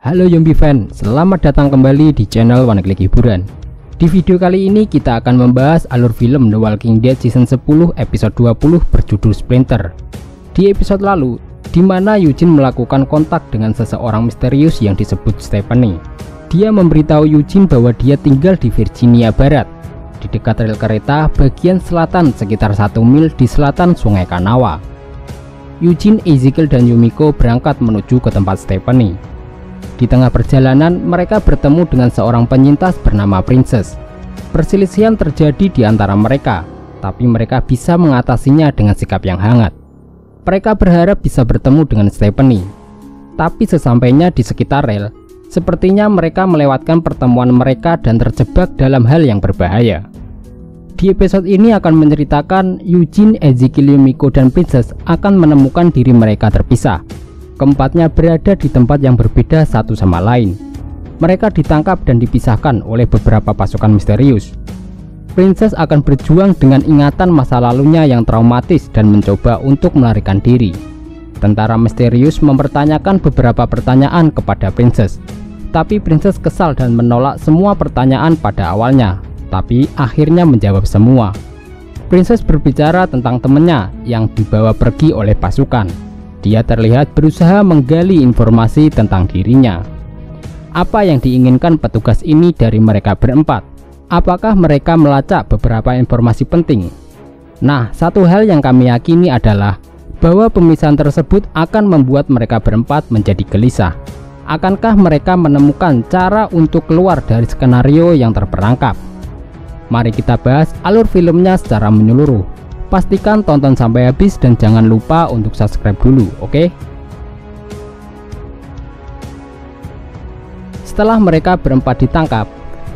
Halo Zombie Fan, selamat datang kembali di channel Wanaklik Hiburan. Di video kali ini kita akan membahas alur film The Walking Dead Season 10 episode 20 berjudul Splinter. Di episode lalu, di mana Eugene melakukan kontak dengan seseorang misterius yang disebut Stephanie. Dia memberitahu Eugene bahwa dia tinggal di Virginia Barat, di dekat rel kereta bagian selatan sekitar 1 mil di selatan Sungai Kanawha. Eugene, Ezekiel, dan Yumiko berangkat menuju ke tempat Stephanie. Di tengah perjalanan, mereka bertemu dengan seorang penyintas bernama Princess. Perselisihan terjadi di antara mereka, tapi mereka bisa mengatasinya dengan sikap yang hangat. Mereka berharap bisa bertemu dengan Stephanie. Tapi sesampainya di sekitar rel, sepertinya mereka melewatkan pertemuan mereka dan terjebak dalam hal yang berbahaya. Di episode ini akan menceritakan Eugene, Ezekiel, Yumiko, dan Princess akan menemukan diri mereka terpisah. Keempatnya berada di tempat yang berbeda satu sama lain. Mereka ditangkap dan dipisahkan oleh beberapa pasukan misterius. Princess akan berjuang dengan ingatan masa lalunya yang traumatis dan mencoba untuk melarikan diri. Tentara misterius mempertanyakan beberapa pertanyaan kepada Princess, tapi Princess kesal dan menolak semua pertanyaan pada awalnya, tapi akhirnya menjawab semua. Princess berbicara tentang temannya yang dibawa pergi oleh pasukan. Dia terlihat berusaha menggali informasi tentang dirinya. Apa yang diinginkan petugas ini dari mereka berempat? Apakah mereka melacak beberapa informasi penting? Nah, satu hal yang kami yakini adalah bahwa pemisahan tersebut akan membuat mereka berempat menjadi gelisah. Akankah mereka menemukan cara untuk keluar dari skenario yang terperangkap? Mari kita bahas alur filmnya secara menyeluruh. Pastikan tonton sampai habis dan jangan lupa untuk subscribe dulu, oke? Setelah mereka berempat ditangkap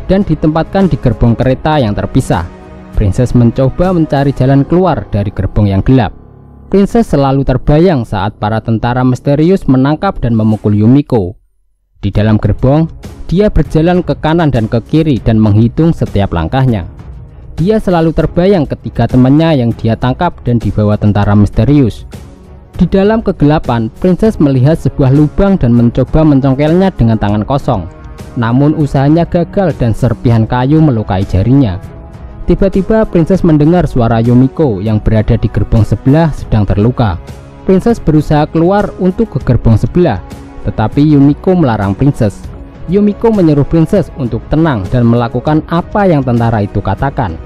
dan ditempatkan di gerbong kereta yang terpisah, Princess mencoba mencari jalan keluar dari gerbong yang gelap. Princess selalu terbayang saat para tentara misterius menangkap dan memukul Yumiko. Di dalam gerbong, dia berjalan ke kanan dan ke kiri dan menghitung setiap langkahnya. Dia selalu terbayang ketika temannya yang dia tangkap dan dibawa tentara misterius. Di dalam kegelapan, Princess melihat sebuah lubang dan mencoba mencongkelnya dengan tangan kosong. Namun usahanya gagal dan serpihan kayu melukai jarinya. Tiba-tiba Princess mendengar suara Yumiko yang berada di gerbong sebelah sedang terluka. Princess berusaha keluar untuk ke gerbong sebelah, tetapi Yumiko melarang Princess. Yumiko menyuruh Princess untuk tenang dan melakukan apa yang tentara itu katakan.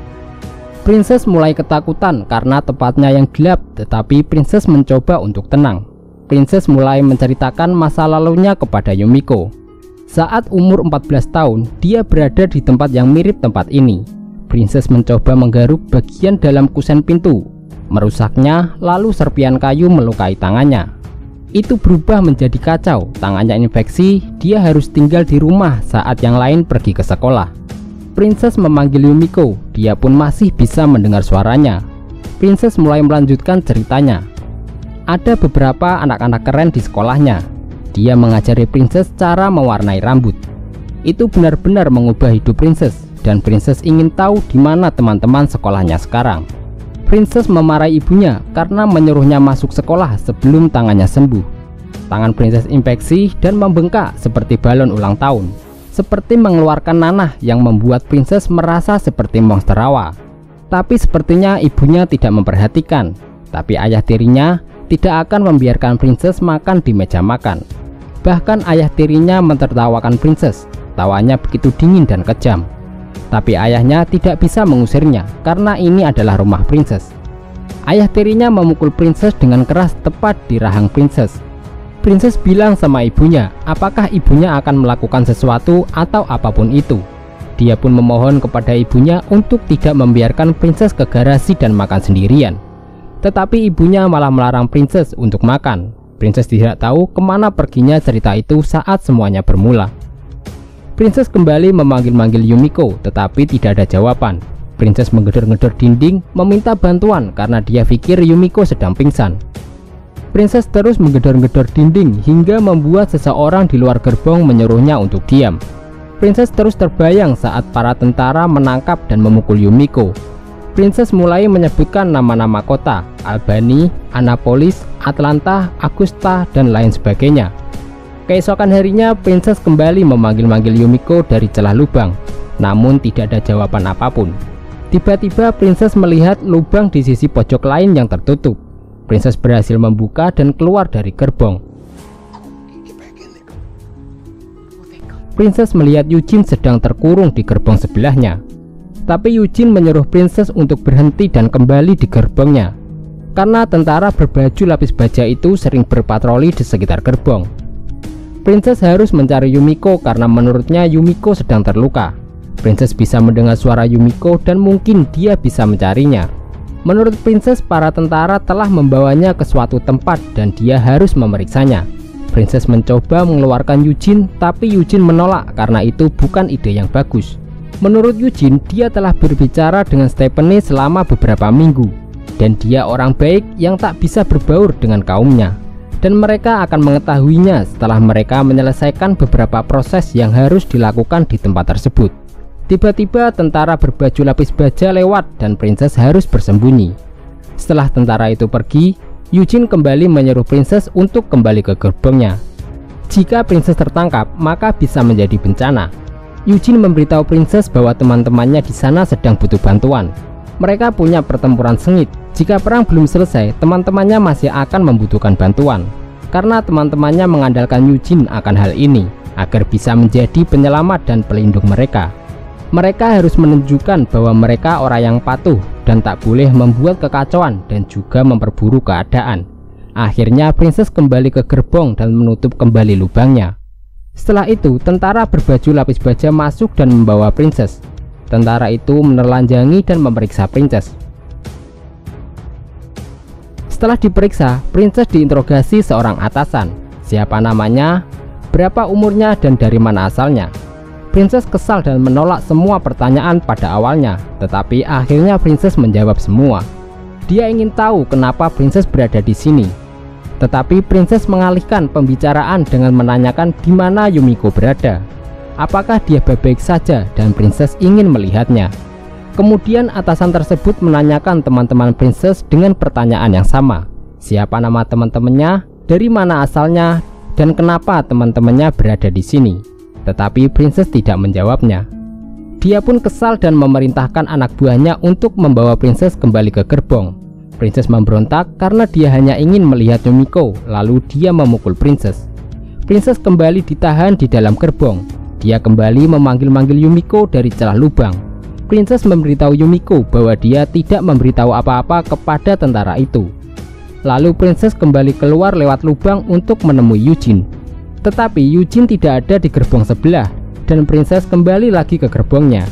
Princess mulai ketakutan karena tempatnya yang gelap, tetapi Princess mencoba untuk tenang. Princess mulai menceritakan masa lalunya kepada Yumiko. Saat umur 14 tahun, dia berada di tempat yang mirip tempat ini. Princess mencoba menggaruk bagian dalam kusen pintu, merusaknya, lalu serpihan kayu melukai tangannya. Itu berubah menjadi kacau, tangannya infeksi, dia harus tinggal di rumah saat yang lain pergi ke sekolah. Princess memanggil Yumiko, dia pun masih bisa mendengar suaranya. Princess mulai melanjutkan ceritanya. Ada beberapa anak-anak keren di sekolahnya. Dia mengajari Princess cara mewarnai rambut. Itu benar-benar mengubah hidup Princess, dan Princess ingin tahu di mana teman-teman sekolahnya sekarang. Princess memarahi ibunya karena menyuruhnya masuk sekolah sebelum tangannya sembuh. Tangan Princess infeksi dan membengkak seperti balon ulang tahun, seperti mengeluarkan nanah yang membuat Princess merasa seperti monster rawa. Tapi sepertinya ibunya tidak memperhatikan. Tapi ayah tirinya tidak akan membiarkan Princess makan di meja makan. Bahkan ayah tirinya mentertawakan Princess. Tawanya begitu dingin dan kejam. Tapi ayahnya tidak bisa mengusirnya karena ini adalah rumah Princess. Ayah tirinya memukul Princess dengan keras tepat di rahang Princess. Princess bilang sama ibunya, apakah ibunya akan melakukan sesuatu atau apapun itu. Dia pun memohon kepada ibunya untuk tidak membiarkan Princess ke garasi dan makan sendirian. Tetapi ibunya malah melarang Princess untuk makan. Princess tidak tahu kemana perginya cerita itu saat semuanya bermula. Princess kembali memanggil-manggil Yumiko, tetapi tidak ada jawaban. Princess menggedor-gedor dinding, meminta bantuan karena dia pikir Yumiko sedang pingsan. Princess terus menggedor-gedor dinding hingga membuat seseorang di luar gerbong menyuruhnya untuk diam. Princess terus terbayang saat para tentara menangkap dan memukul Yumiko. Princess mulai menyebutkan nama-nama kota, Albany, Annapolis, Atlanta, Augusta, dan lain sebagainya. Keesokan harinya, Princess kembali memanggil-manggil Yumiko dari celah lubang, namun tidak ada jawaban apapun. Tiba-tiba Princess melihat lubang di sisi pojok lain yang tertutup. Princess berhasil membuka dan keluar dari gerbong. Princess melihat Eugene sedang terkurung di gerbong sebelahnya. Tapi Eugene menyuruh Princess untuk berhenti dan kembali di gerbongnya, karena tentara berbaju lapis baja itu sering berpatroli di sekitar gerbong. Princess harus mencari Yumiko karena menurutnya Yumiko sedang terluka. Princess bisa mendengar suara Yumiko dan mungkin dia bisa mencarinya. Menurut Princess, para tentara telah membawanya ke suatu tempat dan dia harus memeriksanya. Princess mencoba mengeluarkan Eugene, tapi Eugene menolak karena itu bukan ide yang bagus. Menurut Eugene, dia telah berbicara dengan Stephanie selama beberapa minggu, dan dia orang baik yang tak bisa berbaur dengan kaumnya. Dan mereka akan mengetahuinya setelah mereka menyelesaikan beberapa proses yang harus dilakukan di tempat tersebut. Tiba-tiba tentara berbaju lapis baja lewat dan Princess harus bersembunyi. Setelah tentara itu pergi, Eugene kembali menyuruh Princess untuk kembali ke gerbongnya. Jika Princess tertangkap, maka bisa menjadi bencana. Eugene memberitahu Princess bahwa teman-temannya di sana sedang butuh bantuan. Mereka punya pertempuran sengit. Jika perang belum selesai, teman-temannya masih akan membutuhkan bantuan. Karena teman-temannya mengandalkan Eugene akan hal ini, agar bisa menjadi penyelamat dan pelindung mereka. Mereka harus menunjukkan bahwa mereka orang yang patuh dan tak boleh membuat kekacauan dan juga memperburuk keadaan. Akhirnya Princess kembali ke gerbong dan menutup kembali lubangnya. Setelah itu, tentara berbaju lapis baja masuk dan membawa Princess. Tentara itu menelanjangi dan memeriksa Princess. Setelah diperiksa, Princess diinterogasi seorang atasan. Siapa namanya, berapa umurnya, dan dari mana asalnya. Princess kesal dan menolak semua pertanyaan pada awalnya, tetapi akhirnya Princess menjawab semua. Dia ingin tahu kenapa Princess berada di sini. Tetapi Princess mengalihkan pembicaraan dengan menanyakan di mana Yumiko berada. Apakah dia baik-baik saja, dan Princess ingin melihatnya. Kemudian atasan tersebut menanyakan teman-teman Princess dengan pertanyaan yang sama. Siapa nama teman-temannya, dari mana asalnya, dan kenapa teman-temannya berada di sini. Tetapi Princess tidak menjawabnya. Dia pun kesal dan memerintahkan anak buahnya untuk membawa Princess kembali ke gerbong. Princess memberontak karena dia hanya ingin melihat Yumiko, lalu dia memukul Princess. Princess kembali ditahan di dalam gerbong. Dia kembali memanggil-manggil Yumiko dari celah lubang. Princess memberitahu Yumiko bahwa dia tidak memberitahu apa-apa kepada tentara itu. Lalu Princess kembali keluar lewat lubang untuk menemui Eugene. Tetapi Eugene tidak ada di gerbong sebelah, dan Princess kembali lagi ke gerbongnya.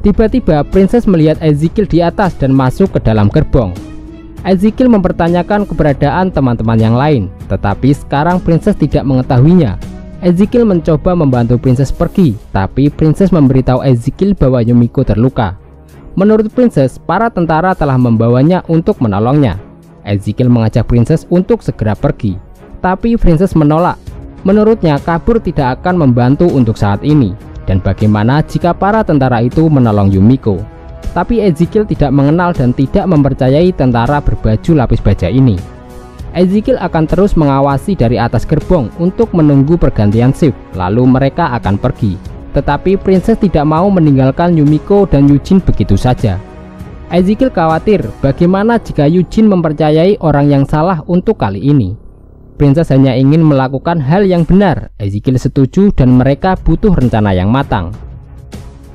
Tiba-tiba Princess melihat Ezekiel di atas dan masuk ke dalam gerbong. Ezekiel mempertanyakan keberadaan teman-teman yang lain, tetapi sekarang Princess tidak mengetahuinya. Ezekiel mencoba membantu Princess pergi, tapi Princess memberitahu Ezekiel bahwa Yumiko terluka. Menurut Princess, para tentara telah membawanya untuk menolongnya. Ezekiel mengajak Princess untuk segera pergi, tapi Princess menolak. Menurutnya, kabur tidak akan membantu untuk saat ini, dan bagaimana jika para tentara itu menolong Yumiko. Tapi Ezekiel tidak mengenal dan tidak mempercayai tentara berbaju lapis baja ini. Ezekiel akan terus mengawasi dari atas gerbong untuk menunggu pergantian shift, lalu mereka akan pergi. Tetapi Princess tidak mau meninggalkan Yumiko dan Eugene begitu saja. Ezekiel khawatir bagaimana jika Eugene mempercayai orang yang salah untuk kali ini. Princess hanya ingin melakukan hal yang benar. Ezekiel setuju dan mereka butuh rencana yang matang.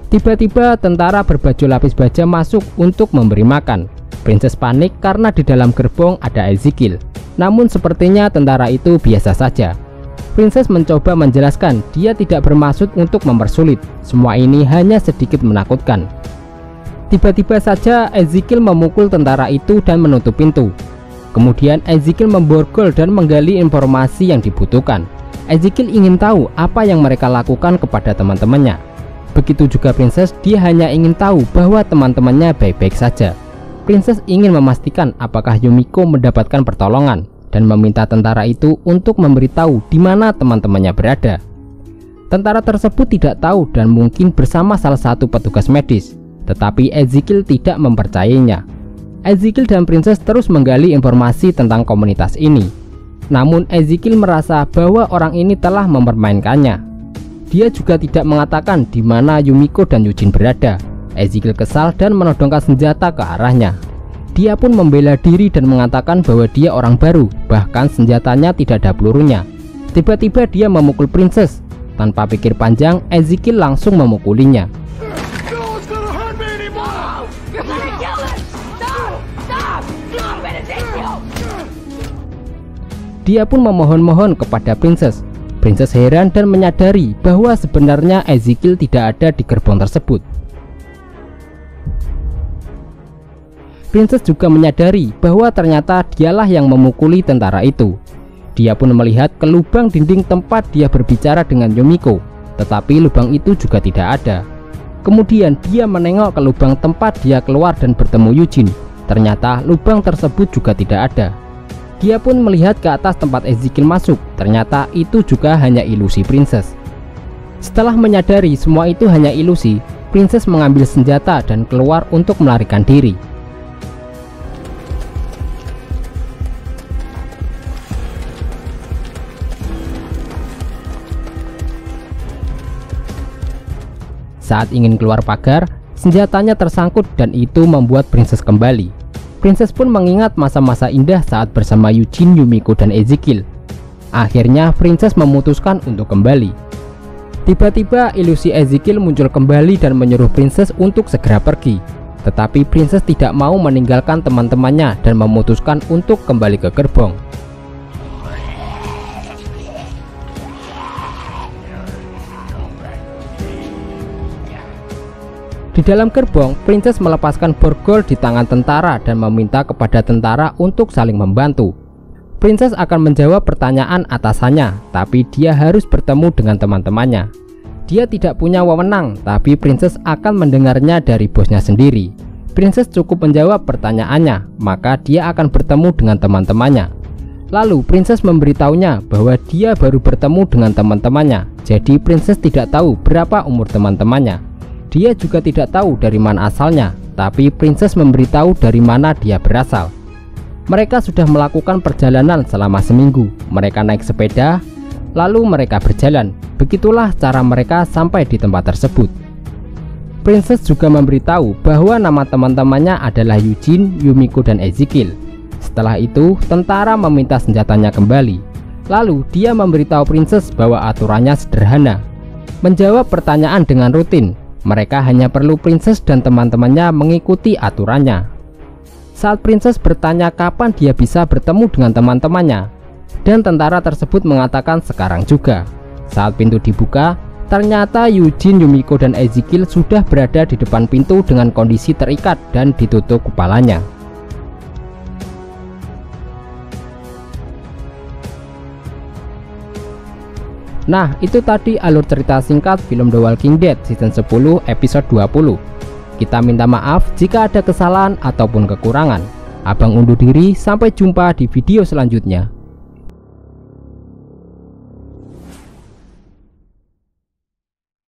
Tiba-tiba tentara berbaju lapis baja masuk untuk memberi makan. Princess panik karena di dalam gerbong ada Ezekiel. Namun sepertinya tentara itu biasa saja. Princess mencoba menjelaskan dia tidak bermaksud untuk mempersulit. Semua ini hanya sedikit menakutkan. Tiba-tiba saja Ezekiel memukul tentara itu dan menutup pintu. Kemudian Ezekiel memborgol dan menggali informasi yang dibutuhkan. Ezekiel ingin tahu apa yang mereka lakukan kepada teman-temannya. Begitu juga Princess, dia hanya ingin tahu bahwa teman-temannya baik-baik saja. Princess ingin memastikan apakah Yumiko mendapatkan pertolongan dan meminta tentara itu untuk memberitahu di mana teman-temannya berada. Tentara tersebut tidak tahu dan mungkin bersama salah satu petugas medis, tetapi Ezekiel tidak mempercayainya. Ezekiel dan Princess terus menggali informasi tentang komunitas ini. Namun Ezekiel merasa bahwa orang ini telah mempermainkannya. Dia juga tidak mengatakan di mana Yumiko dan Eugene berada. Ezekiel kesal dan menodongkan senjata ke arahnya. Dia pun membela diri dan mengatakan bahwa dia orang baru, bahkan senjatanya tidak ada pelurunya. Tiba-tiba dia memukul Princess. Tanpa pikir panjang, Ezekiel langsung memukulinya. Dia pun memohon-mohon kepada Princess. Princess heran dan menyadari bahwa sebenarnya Ezekiel tidak ada di gerbong tersebut. Princess juga menyadari bahwa ternyata dialah yang memukuli tentara itu. Dia pun melihat ke lubang dinding tempat dia berbicara dengan Yumiko, tetapi lubang itu juga tidak ada. Kemudian dia menengok ke lubang tempat dia keluar dan bertemu Eugene. Ternyata lubang tersebut juga tidak ada. Dia pun melihat ke atas tempat Ezekiel masuk. Ternyata itu juga hanya ilusi Princess. Setelah menyadari semua itu hanya ilusi, Princess mengambil senjata dan keluar untuk melarikan diri. Saat ingin keluar pagar, senjatanya tersangkut dan itu membuat Princess kembali. Princess pun mengingat masa-masa indah saat bersama Eugene, Yumiko, dan Ezekiel. Akhirnya Princess memutuskan untuk kembali. Tiba-tiba ilusi Ezekiel muncul kembali dan menyuruh Princess untuk segera pergi. Tetapi Princess tidak mau meninggalkan teman-temannya dan memutuskan untuk kembali ke gerbong. Di dalam gerbong, Princess melepaskan borgol di tangan tentara dan meminta kepada tentara untuk saling membantu. Princess akan menjawab pertanyaan atasannya, tapi dia harus bertemu dengan teman-temannya. Dia tidak punya wewenang, tapi Princess akan mendengarnya dari bosnya sendiri. Princess cukup menjawab pertanyaannya, maka dia akan bertemu dengan teman-temannya. Lalu Princess memberitahunya bahwa dia baru bertemu dengan teman-temannya, jadi Princess tidak tahu berapa umur teman-temannya. Dia juga tidak tahu dari mana asalnya, tapi Princess memberitahu dari mana dia berasal. Mereka sudah melakukan perjalanan selama seminggu. Mereka naik sepeda, lalu mereka berjalan. Begitulah cara mereka sampai di tempat tersebut. Princess juga memberitahu bahwa nama teman-temannya adalah Eugene, Yumiko, dan Ezekiel. Setelah itu, tentara meminta senjatanya kembali. Lalu dia memberitahu Princess bahwa aturannya sederhana. Menjawab pertanyaan dengan rutin. Mereka hanya perlu Princess dan teman-temannya mengikuti aturannya. Saat Princess bertanya kapan dia bisa bertemu dengan teman-temannya, dan tentara tersebut mengatakan sekarang juga. Saat pintu dibuka, ternyata Eugene, Yumiko, dan Ezekiel sudah berada di depan pintu dengan kondisi terikat dan ditutup kepalanya. Nah, itu tadi alur cerita singkat film The Walking Dead season 10 episode 20. Kita minta maaf jika ada kesalahan ataupun kekurangan. Abang undur diri, sampai jumpa di video selanjutnya.